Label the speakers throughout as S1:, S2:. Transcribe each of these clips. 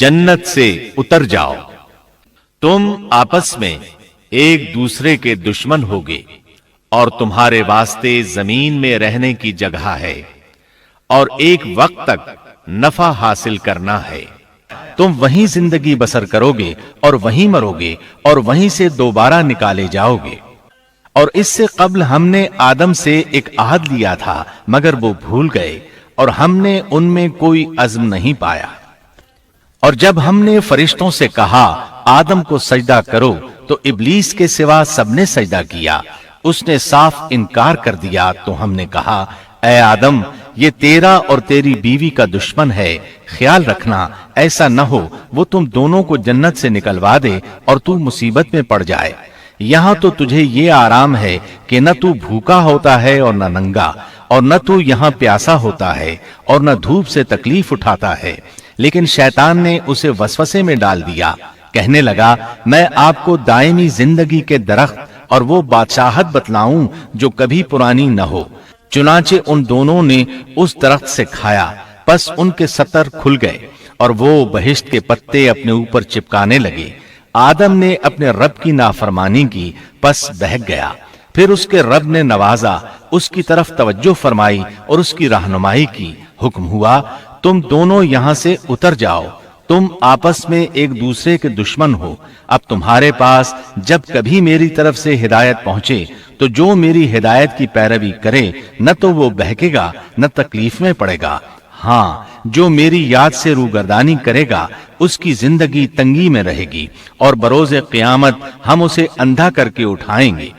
S1: जन्नत से उतर जाओ, तुम आपस में एक दूसरे के दुश्मन होगे और तुम्हारे वास्ते जमीन में रहने की जगह है और एक वक्त तक नफा हासिल करना है। तुम वहीं जिंदगी बसर करोगे और वहीं मरोगे और वहीं से दोबारा निकाले जाओगे। और इससे कब्ल हमने आदम से एक अहद लिया था, मगर वो भूल गए और हमने उनमें कोई अज़्म नहीं पाया। और जब हमने फरिश्तों से कहा आदम को सजदा करो, तो इब्लीस के सिवा सबने सजदा किया। उसने साफ इनकार कर दिया। तो हमने कहा, ऐ आदम, ये तेरा और तेरी बीवी का दुश्मन है, ख्याल रखना ऐसा न हो वो तुम दोनों को जन्नत से निकलवा दे और तू मुसीबत में पड़ जाए। यहाँ तो तुझे ये आराम है कि न तू भूखा होता है और न नंगा, और न तू यहाँ प्यासा होता है और न धूप से तकलीफ उठाता है। लेकिन शैतान ने उसे वसवसे में डाल दिया। कहने लगा, मैं आपको दायमी जिंदगी के दरख्त और वो बादशाहत बतलाऊं जो कभी पुरानी न हो। चुनाचे उन दोनों ने उस दरख्त से खाया, बस उनके सतर खुल गए और वो बहिश्त के पत्ते अपने ऊपर चिपकाने लगे। आदम ने अपने रब की नाफरमानी की, बस बहक गया। फिर उसके रब ने नवाजा, उसकी तरफ तवज्जो फरमाई और उसकी रहनुमाई की। हुक्म हुआ, तुम दोनों यहां से उतर जाओ, तुम आपस में एक दूसरे के दुश्मन हो। अब तुम्हारे पास जब कभी मेरी तरफ से हिदायत पहुंचे, तो जो मेरी हिदायत की पैरवी करे, न तो वो बहकेगा न तकलीफ में पड़ेगा। हाँ, जो मेरी याद से रूगर्दानी करेगा, उसकी जिंदगी तंगी में रहेगी और बरोज़े क़यामत हम उसे अंधा करके उठाएंगे।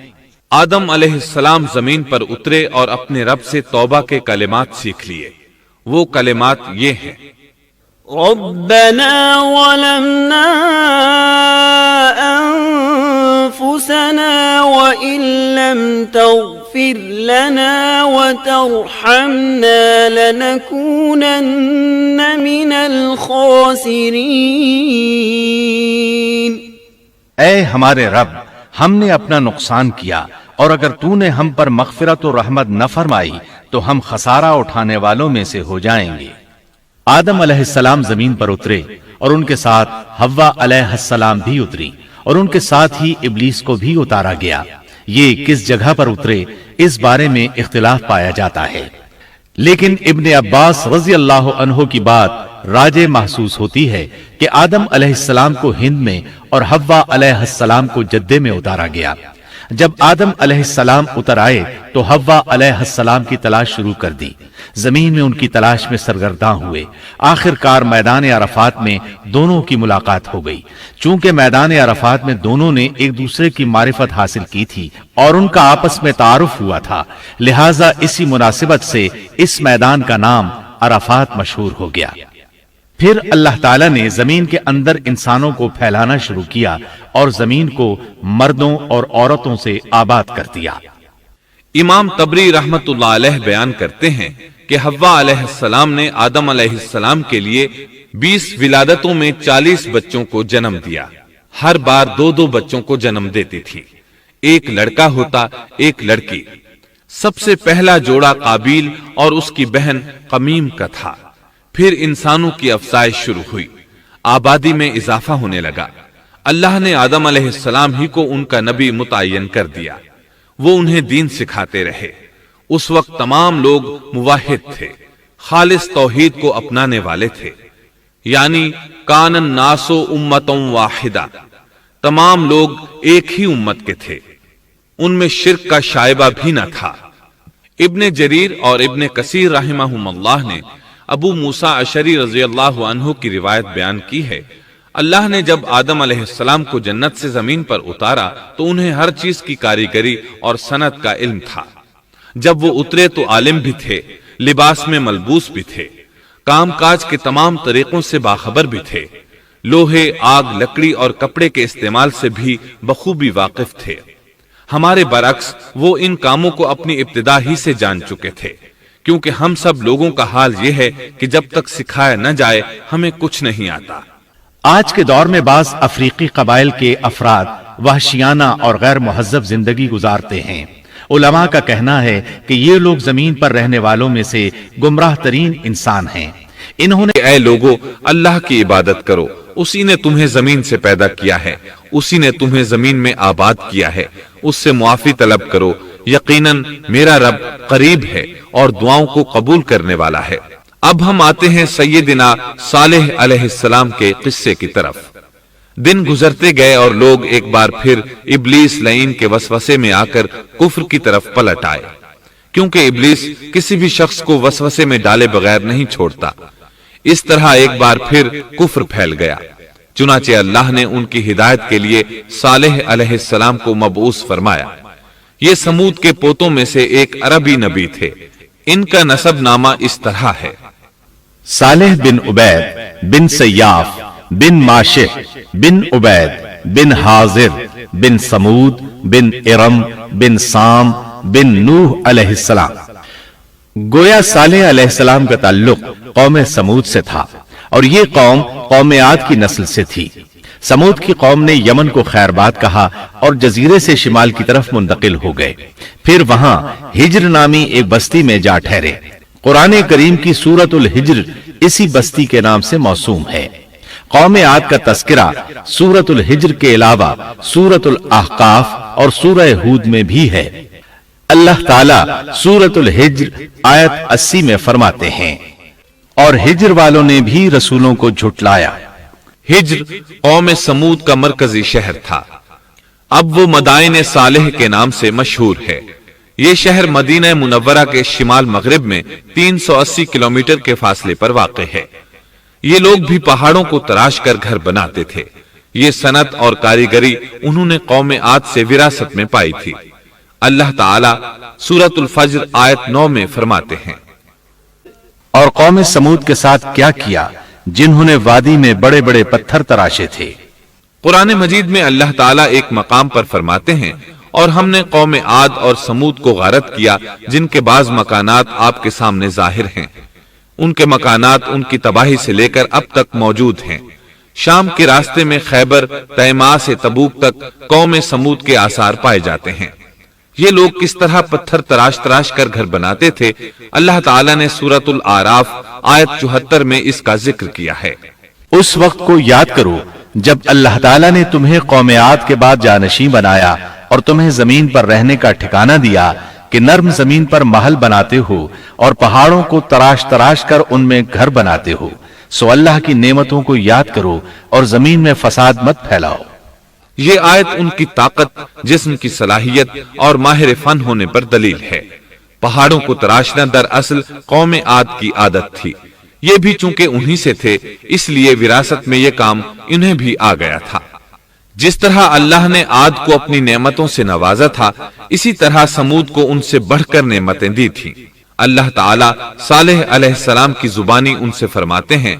S2: आदम अलैहिस्सलाम जमीन पर उतरे और अपने रब से तौबा के कलिमात सीख लिए। वो कलिमात ये हैं,
S3: रब्बना वलमना अनफुसना व इल्लम तग़फिर लना व तरहमना लनकूनन्न मिनल खासिरीन।
S1: ऐ हमारे रब, हमने अपना नुकसान किया और अगर तूने हम पर मग़फ़िरत और रहमत न फरमाई तो हम खसारा उठाने वालों में से हो जाएंगे। आदम अलैहिस्सलाम जमीन पर उतरे और उनके साथ हव्वा अलैहिस्सलाम भी उतरी और उनके साथ ही इब्लीस को भी उतारा गया। ये किस जगह पर उतरे, इस बारे में इख्तिलाफ पाया जाता है, लेकिन इब्ने अब्बास रज़ी अल्लाह अन्हु की बात राजे महसूस होती है कि आदम अलैहिस्सलाम को हिंद में और हव्वा अलैहिस्सलाम को जद्दे में उतारा गया। जब आदम अलैहिस्सलाम उतर आए तो हव्वा अलैहिस्सलाम की तलाश शुरू कर दी। जमीन में उनकी तलाश में सरगर्दां हुए। आखिरकार मैदान अरफात में दोनों की मुलाकात हो गई। चूंकि मैदान अरफात में दोनों ने एक दूसरे की मारिफत हासिल की थी और उनका आपस में तारुफ हुआ था, लिहाजा इसी मुनासिबत से इस मैदान का नाम अरफात मशहूर हो गया। फिर अल्लाह ताला ने जमीन के अंदर इंसानों को फैलाना शुरू किया और जमीन को मर्दों और औरतों से आबाद कर दिया।
S2: इमाम तबरी रहमतुल्लाह अलैह बयान करते हैं कि हव्वा अलैहिस्सलाम ने आदम अलैहिस्सलाम के लिए 20 विलादतों में 40 बच्चों को जन्म दिया। हर बार 2-2 बच्चों को जन्म देती थी। एक लड़का होता, एक लड़की। सबसे पहला जोड़ा काबिल और उसकी बहन कमीम का था। फिर इंसानों की अफजाइश शुरू हुई, आबादी में इजाफा होने लगा। अल्लाह ने आदम अलैहिस्सलाम ही को उनका नबी मुतय्यन कर दिया। वो उन्हें दीन सिखाते रहे। उस वक्त तमाम लोग मुवाहिद थे, खालिस तौहीद को अपनाने वाले थे, यानी कानन नासो उम्मतुम वाहिदा, तमाम लोग एक ही उम्मत के थे। उनमें शिर्क का शायबा भी न था। इब्ने जरीर और इब्ने कसीर रहमहुमुल्लाह ने अबू मूसा अशरी रज़ियल्लाहु अन्हु की रिवायत बयान की है, अल्लाह ने जब आदम अलैहिस्सलाम को जन्नत से जमीन पर उतारा तो उन्हें हर चीज की कारीगरी और सनत का इल्म था। जब वो उतरे तो आलिम भी थे, लिबास में मलबूस भी थे, कामकाज के तमाम तरीकों से बाखबर भी थे, लोहे, आग, लकड़ी और कपड़े के इस्तेमाल से भी बखूबी वाकिफ थे। हमारे बरक्स वो इन कामों को अपनी इब्तिदा ही से जान चुके थे, क्योंकि हम सब लोगों का हाल ये है कि जब तक सिखाया न जाए हमें कुछ नहीं आता।
S1: आज के दौर में बाज अफ्रीकी कबाइल के अफराद वहशियाना और गैर मुहज्जब जिंदगी गुजारते हैं। उलमा का कहना है कि ये लोग जमीन पर रहने वालों में से गुमराह तरीन इंसान हैं। انہوں نے
S2: اے لوگو اللہ کی عبادت کرو، اسی نے تمہیں زمین سے پیدا کیا ہے، اسی نے تمہیں زمین میں آباد کیا ہے، اس سے معافی طلب کرو، یقیناً میرا رب قریب ہے اور دعاؤں کو قبول کرنے والا ہے۔ اب ہم آتے ہیں سیدنا صالح علیہ السلام کے قصے کی طرف۔ دن گزرتے گئے اور لوگ ایک بار پھر ابلیس لعین کے وسوسے میں آ کر کفر کی طرف پلٹ آئے، کیونکہ ابلیس کسی بھی شخص کو وسوسے میں ڈالے بغیر نہیں چھوڑتا۔ اس طرح ایک بار پھر کفر پھیل گیا، چنانچہ اللہ نے ان کی ہدایت کے لیے صالح علیہ السلام کو مبعوث فرمایا۔ یہ سمود کے پوتوں میں سے ایک عربی نبی تھے، ان کا نسب نامہ اس طرح ہے:
S1: صالح بن عبید بن سیاف بن ماشح بن عبید بن حاضر بن سمود بن ارم بن سام بن نوح علیہ السلام۔ گویا صالح علیہ السلام کا تعلق قوم سمود سے تھا، اور یہ قوم قوم عاد کی نسل سے تھی۔ سمود کی قوم نے یمن کو خیر باد کہا اور جزیرے سے شمال کی طرف منتقل ہو گئے، پھر وہاں ہجر نامی ایک بستی میں جا ٹھہرے۔ قرآن کریم کی سورۃ الحجر اسی بستی کے نام سے موسوم ہے۔ قوم عاد کا تذکرہ سورۃ الحجر کے علاوہ سورۃ الاحقاف اور سورہ ہود میں بھی ہے۔ اللہ تعالیٰ سورۃ الحجر آیت 80 میں فرماتے ہیں، اور ہجر والوں نے بھی رسولوں کو جھٹلایا۔
S2: ہجر قوم سمود کا مرکزی شہر تھا، اب وہ مدائن صالح کے نام سے مشہور ہے۔ یہ شہر مدینہ منورہ کے شمال مغرب میں 380 کلومیٹر کے فاصلے پر واقع ہے۔ یہ لوگ بھی پہاڑوں کو تراش کر گھر بناتے تھے۔ یہ صنعت اور کاریگری انہوں نے قوم عاد سے وراثت میں پائی تھی۔ اللہ تعالیٰ سورۃ الفجر آیت 9 میں فرماتے ہیں،
S1: اور قوم سمود کے ساتھ کیا کیا جنہوں نے وادی میں بڑے بڑے پتھر تراشے تھے۔
S2: قرآن مجید میں اللہ تعالیٰ ایک مقام پر فرماتے ہیں، اور ہم نے قوم عاد اور سمود کو غارت کیا جن کے بعض مکانات آپ کے سامنے ظاہر ہیں۔ ان کے مکانات ان کی تباہی سے لے کر اب تک موجود ہیں۔ شام کے راستے میں خیبر، تیماء سے تبوک تک قوم سمود کے آثار پائے جاتے ہیں۔ یہ لوگ کس طرح پتھر تراش تراش کر گھر بناتے تھے، اللہ تعالیٰ نے سورۃ الاعراف آیت 74 میں اس کا ذکر کیا ہے۔
S1: اس وقت کو یاد کرو جب اللہ تعالیٰ نے تمہیں قوم عاد کے بعد جانشین بنایا اور تمہیں زمین پر رہنے کا ٹھکانہ دیا کہ نرم زمین پر محل بناتے ہو اور پہاڑوں کو تراش تراش کر ان میں گھر بناتے ہو، سو اللہ کی نعمتوں کو یاد کرو اور زمین میں فساد مت پھیلاؤ۔
S2: یہ آیت ان کی طاقت، جسم کی صلاحیت اور ماہر فن ہونے پر دلیل ہے۔ پہاڑوں کو تراشنا دراصل قوم عاد کی عادت تھی۔ یہ بھی چونکہ انہی سے تھے، اس لیے وراثت میں یہ کام انہیں بھی آ گیا تھا۔ جس طرح اللہ نے عاد کو اپنی نعمتوں سے نوازا تھا، اسی طرح سمود کو ان سے بڑھ کر نعمتیں دی تھیں۔ اللہ تعالیٰ صالح علیہ السلام کی زبانی ان سے فرماتے ہیں،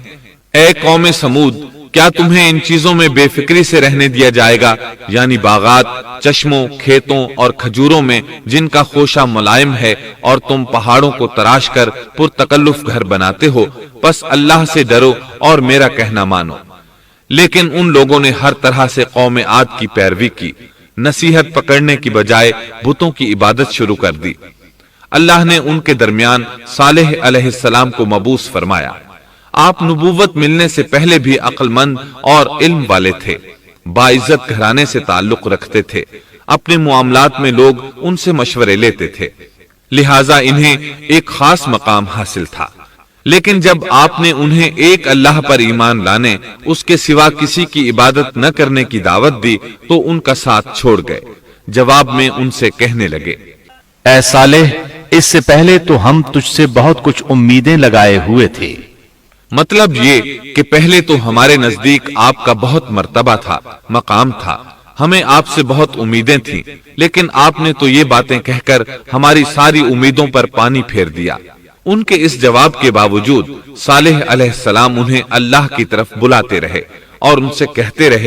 S2: اے قوم سمود، کیا تمہیں ان چیزوں میں بے فکری سے رہنے دیا جائے گا، یعنی باغات، چشموں، کھیتوں اور کھجوروں میں جن کا خوشہ ملائم ہے، اور تم پہاڑوں کو تراش کر پرتکلف گھر بناتے ہو؟ پس اللہ سے ڈرو اور میرا کہنا مانو۔ لیکن ان لوگوں نے ہر طرح سے قوم عاد کی پیروی کی، نصیحت پکڑنے کی بجائے بتوں کی عبادت شروع کر دی۔ اللہ نے ان کے درمیان صالح علیہ السلام کو مبعوث فرمایا۔ آپ نبوت ملنے سے پہلے بھی عقل مند اور علم والے تھے، باعزت گھرانے سے تعلق رکھتے تھے، اپنے معاملات میں لوگ ان سے مشورے لیتے تھے، لہٰذا انہیں ایک خاص مقام حاصل تھا۔ لیکن جب آپ نے انہیں ایک اللہ پر ایمان لانے، اس کے سوا کسی کی عبادت نہ کرنے کی دعوت دی تو ان کا ساتھ چھوڑ گئے۔ جواب میں ان سے کہنے لگے،
S1: اے صالح، اس سے پہلے تو ہم تجھ سے بہت کچھ امیدیں لگائے ہوئے تھے۔
S2: مطلب یہ کہ پہلے تو ہمارے نزدیک آپ کا بہت مرتبہ تھا، مقام تھا، ہمیں آپ سے بہت امیدیں تھیں، لیکن آپ نے تو یہ باتیں کہہ کر ہماری ساری امیدوں پر پانی پھیر دیا۔ ان کے اس جواب کے باوجود صالح علیہ السلام انہیں اللہ کی طرف بلاتے رہے اور ان سے کہتے رہے،